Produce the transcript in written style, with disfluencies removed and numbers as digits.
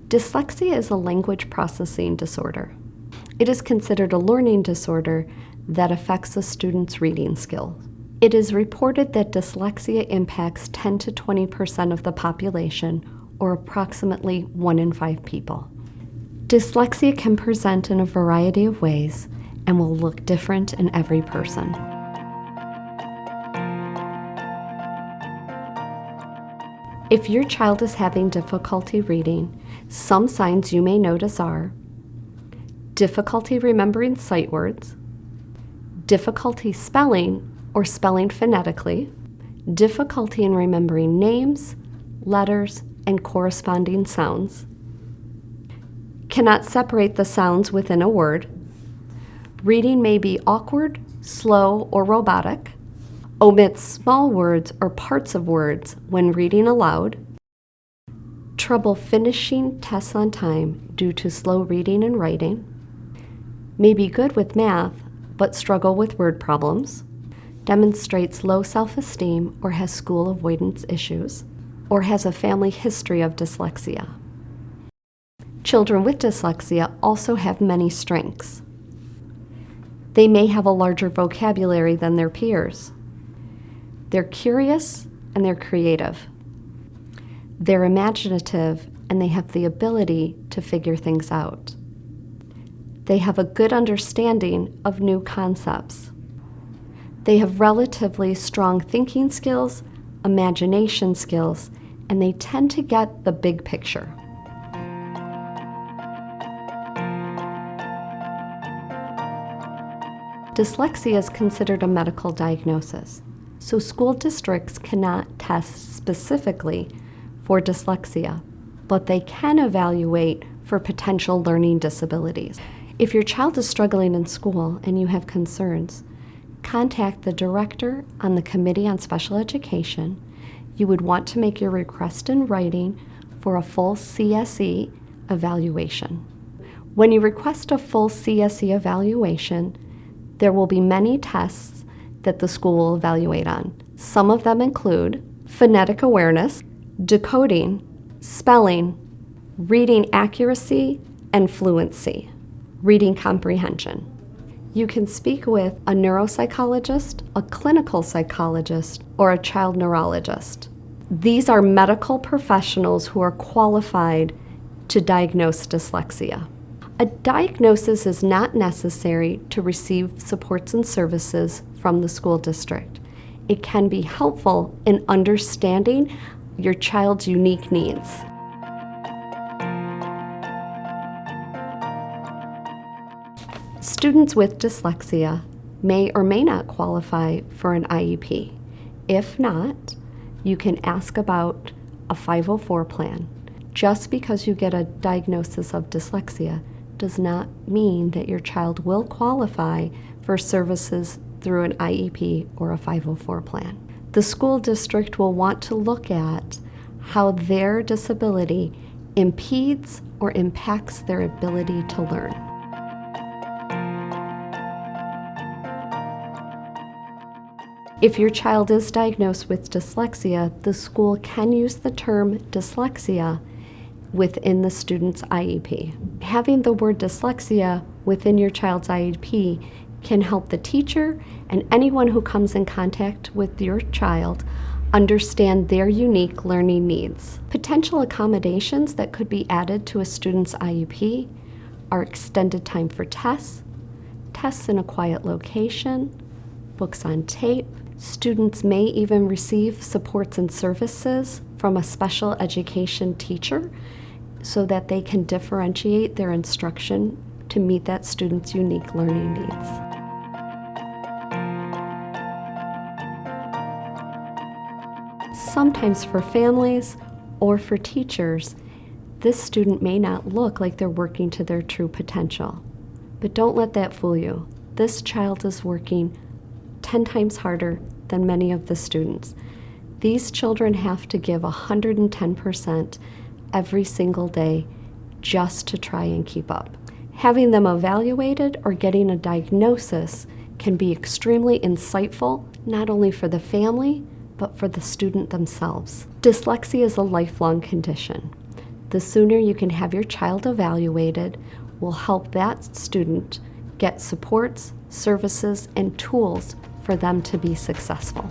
Dyslexia is a language processing disorder. It is considered a learning disorder that affects a student's reading skills. It is reported that dyslexia impacts 10 to 20% of the population, or approximately 1 in 5 people. Dyslexia can present in a variety of ways and will look different in every person. If your child is having difficulty reading, some signs you may notice are difficulty remembering sight words, difficulty spelling or spelling phonetically, difficulty in remembering names, letters, and corresponding sounds, cannot separate the sounds within a word, reading may be awkward, slow, or robotic, omits small words or parts of words when reading aloud, trouble finishing tests on time due to slow reading and writing, may be good with math but struggle with word problems, demonstrates low self-esteem or has school avoidance issues, or has a family history of dyslexia. Children with dyslexia also have many strengths. They may have a larger vocabulary than their peers. They're curious and they're creative. They're imaginative and they have the ability to figure things out. They have a good understanding of new concepts. They have relatively strong thinking skills, imagination skills, and they tend to get the big picture. Dyslexia is considered a medical diagnosis, so school districts cannot test specifically for dyslexia, but they can evaluate for potential learning disabilities. If your child is struggling in school and you have concerns, contact the director on the Committee on Special Education. You would want to make your request in writing for a full CSE evaluation. When you request a full CSE evaluation, there will be many tests that the school will evaluate on. Some of them include phonetic awareness, decoding, spelling, reading accuracy, and fluency, reading comprehension. You can speak with a neuropsychologist, a clinical psychologist, or a child neurologist. These are medical professionals who are qualified to diagnose dyslexia. A diagnosis is not necessary to receive supports and services from the school district. It can be helpful in understanding your child's unique needs. Students with dyslexia may or may not qualify for an IEP. If not, you can ask about a 504 plan. Just because you get a diagnosis of dyslexia does not mean that your child will qualify for services through an IEP or a 504 plan. The school district will want to look at how their disability impedes or impacts their ability to learn. If your child is diagnosed with dyslexia, the school can use the term dyslexia within the student's IEP. Having the word dyslexia within your child's IEP can help the teacher and anyone who comes in contact with your child understand their unique learning needs. Potential accommodations that could be added to a student's IEP are extended time for tests, tests in a quiet location, books on tape. Students may even receive supports and services from a special education teacher so that they can differentiate their instruction to meet that student's unique learning needs. Sometimes for families or for teachers, this student may not look like they're working to their true potential. But don't let that fool you. This child is working 10 times harder than many of the students. These children have to give 110% every single day just to try and keep up. Having them evaluated or getting a diagnosis can be extremely insightful, not only for the family, but for the student themselves. Dyslexia is a lifelong condition. The sooner you can have your child evaluated will help that student get supports, services, and tools for them to be successful.